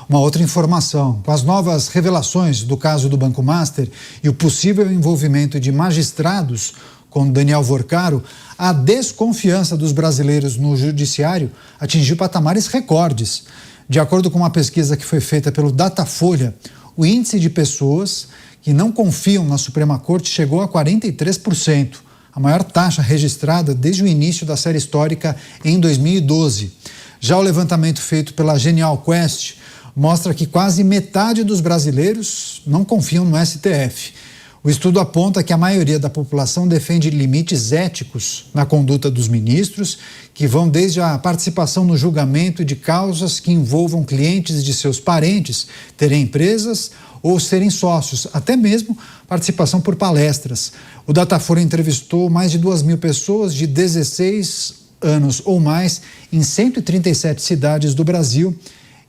Uma outra informação: com as novas revelações do caso do Banco Master e o possível envolvimento de magistrados com Daniel Vorcaro, a desconfiança dos brasileiros no judiciário atingiu patamares recordes. De acordo com uma pesquisa que foi feita pelo Datafolha, o índice de pessoas que não confiam na Suprema Corte chegou a 43%, a maior taxa registrada desde o início da série histórica em 2012. Já o levantamento feito pela Genial Quest mostra que quase metade dos brasileiros não confiam no STF. O estudo aponta que a maioria da população defende limites éticos na conduta dos ministros, que vão desde a participação no julgamento de causas que envolvam clientes de seus parentes terem empresas ou serem sócios, até mesmo participação por palestras. O Datafolha entrevistou mais de 2.000 pessoas de 16 anos ou mais em 137 cidades do Brasil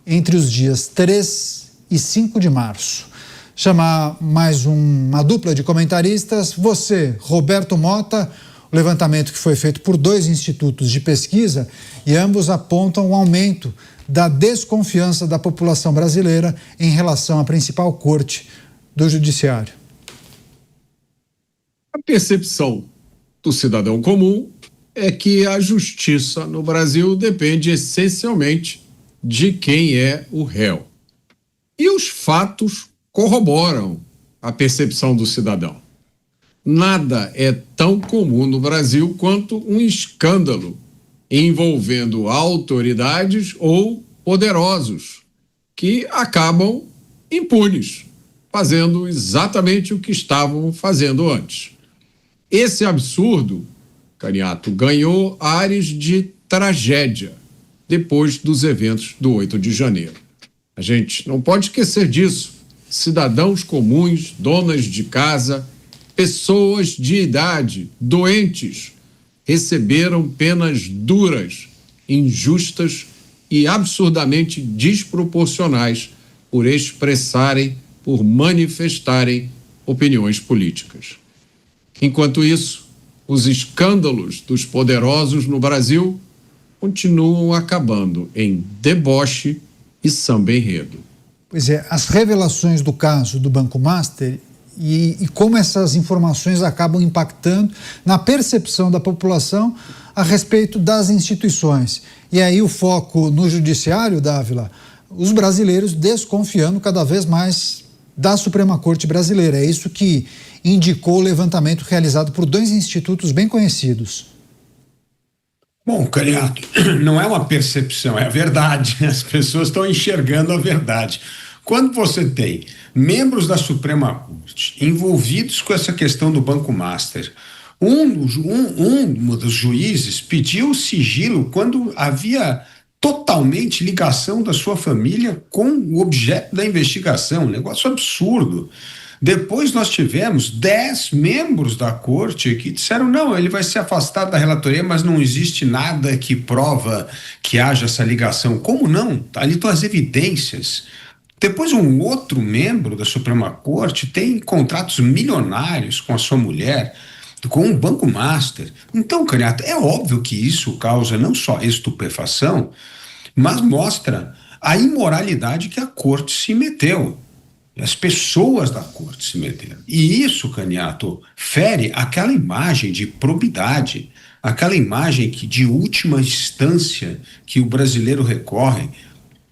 entre os dias 3 e 5 de março. Chamar mais uma dupla de comentaristas. Você, Roberto Mota, o levantamento que foi feito por 2 institutos de pesquisa e ambos apontam um aumento da desconfiança da população brasileira em relação à principal corte do judiciário. A percepção do cidadão comum é que a justiça no Brasil depende essencialmente de quem é o réu. E os fatos corroboram a percepção do cidadão. Nada é tão comum no Brasil quanto um escândalo envolvendo autoridades ou poderosos que acabam impunes, fazendo exatamente o que estavam fazendo antes. Esse absurdo, Caniato, ganhou ares de tragédia depois dos eventos do 8 de janeiro. A gente não pode esquecer disso. Cidadãos comuns, donas de casa, pessoas de idade, doentes, receberam penas duras, injustas e absurdamente desproporcionais por expressarem, por manifestarem opiniões políticas. Enquanto isso, os escândalos dos poderosos no Brasil continuam acabando em deboche e samba-enredo. Pois é, as revelações do caso do Banco Master e como essas informações acabam impactando na percepção da população a respeito das instituições. E aí o foco no judiciário, Dávila, os brasileiros desconfiando cada vez mais da Suprema Corte brasileira. É isso que indicou o levantamento realizado por 2 institutos bem conhecidos. Bom, Caniato, não é uma percepção, é a verdade. As pessoas estão enxergando a verdade. Quando você tem membros da Suprema Corte envolvidos com essa questão do Banco Master, um dos juízes pediu sigilo quando havia totalmente ligação da sua família com o objeto da investigação, um negócio absurdo. Depois nós tivemos 10 membros da corte que disseram não, ele vai ser afastado da relatoria, mas não existe nada que prova que haja essa ligação. Como não? Ali estão as evidências. Depois um outro membro da Suprema Corte tem contratos milionários com a sua mulher, com o Banco Master. Então, Caniato, é óbvio que isso causa não só estupefação, mas mostra a imoralidade que a corte se meteu. As pessoas da corte se meteram. E isso, Caniato, fere aquela imagem de probidade, aquela imagem que, de última instância que o brasileiro recorre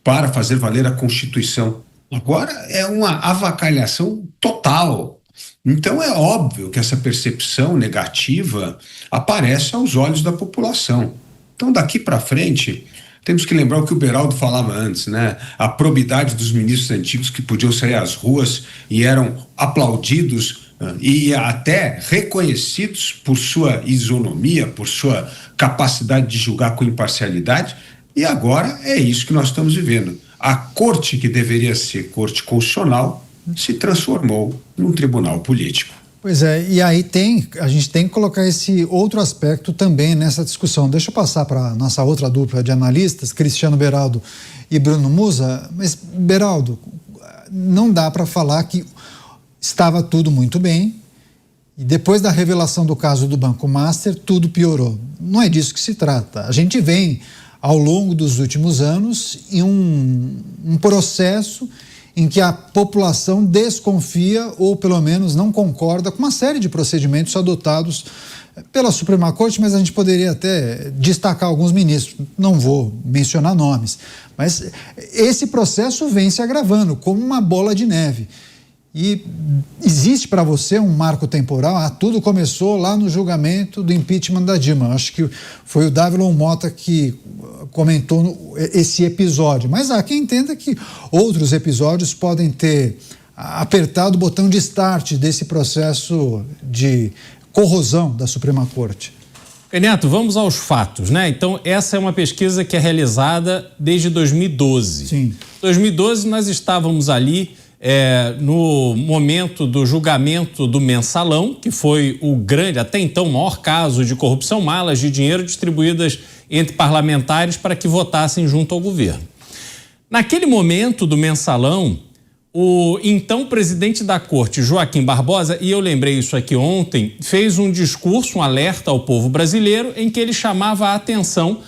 para fazer valer a Constituição. Agora é uma avacalhação total. Então é óbvio que essa percepção negativa aparece aos olhos da população. Então daqui para frente temos que lembrar o que o Beraldo falava antes, né? A probidade dos ministros antigos que podiam sair às ruas e eram aplaudidos e até reconhecidos por sua isonomia, por sua capacidade de julgar com imparcialidade. E agora é isso que nós estamos vivendo. A corte que deveria ser corte constitucional se transformou num tribunal político. Pois é, e aí a gente tem que colocar esse outro aspecto também nessa discussão. Deixa eu passar para a nossa outra dupla de analistas, Cristiano Beraldo e Bruno Musa. Mas, Beraldo, não dá para falar que estava tudo muito bem e depois da revelação do caso do Banco Master, tudo piorou. Não é disso que se trata. A gente vem ao longo dos últimos anos e um processo em que a população desconfia ou pelo menos não concorda com uma série de procedimentos adotados pela Suprema Corte, mas a gente poderia até destacar alguns ministros, não vou mencionar nomes, mas esse processo vem se agravando como uma bola de neve. E existe para você um marco temporal? Tudo começou lá no julgamento do impeachment da Dilma. Acho que foi o Davilon Mota que comentou esse episódio. Mas há quem entenda que outros episódios podem ter apertado o botão de start desse processo de corrosão da Suprema Corte. Neto, vamos aos fatos, né? Então, essa é uma pesquisa que é realizada desde 2012. Sim. Em 2012, nós estávamos ali no momento do julgamento do Mensalão, que foi o grande, até então, maior caso de corrupção, malas de dinheiro distribuídas entre parlamentares para que votassem junto ao governo. Naquele momento do Mensalão, o então presidente da Corte, Joaquim Barbosa, e eu lembrei isso aqui ontem, fez um discurso, um alerta ao povo brasileiro, em que ele chamava a atenção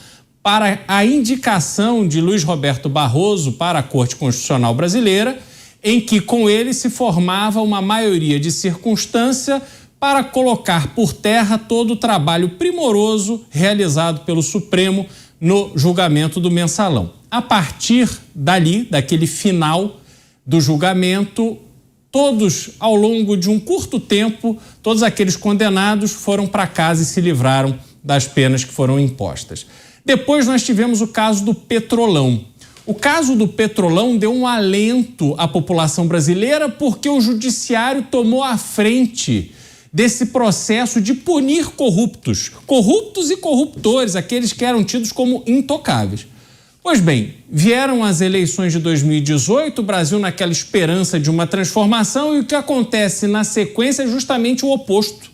para a indicação de Luiz Roberto Barroso para a Corte Constitucional Brasileira, em que com ele se formava uma maioria de circunstância para colocar por terra todo o trabalho primoroso realizado pelo Supremo no julgamento do Mensalão. A partir dali, daquele final do julgamento, todos, ao longo de um curto tempo, todos aqueles condenados foram para casa e se livraram das penas que foram impostas. Depois nós tivemos o caso do Petrolão. O caso do Petrolão deu um alento à população brasileira porque o judiciário tomou a frente desse processo de punir corruptos e corruptores, aqueles que eram tidos como intocáveis. Pois bem, vieram as eleições de 2018, o Brasil naquela esperança de uma transformação, e o que acontece na sequência é justamente o oposto.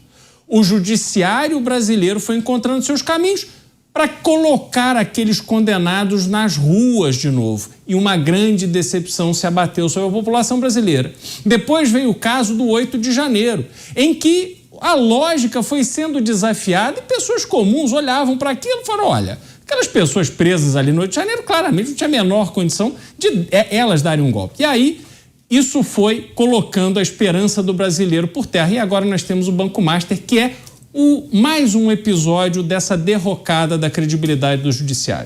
O judiciário brasileiro foi encontrando seus caminhos para colocar aqueles condenados nas ruas de novo. E uma grande decepção se abateu sobre a população brasileira. Depois veio o caso do 8 de janeiro, em que a lógica foi sendo desafiada e pessoas comuns olhavam para aquilo e falaram, olha, aquelas pessoas presas ali no 8 de janeiro, claramente não tinha a menor condição de elas darem um golpe. E aí, isso foi colocando a esperança do brasileiro por terra. E agora nós temos o Banco Master, que é mais um episódio dessa derrocada da credibilidade do judiciário.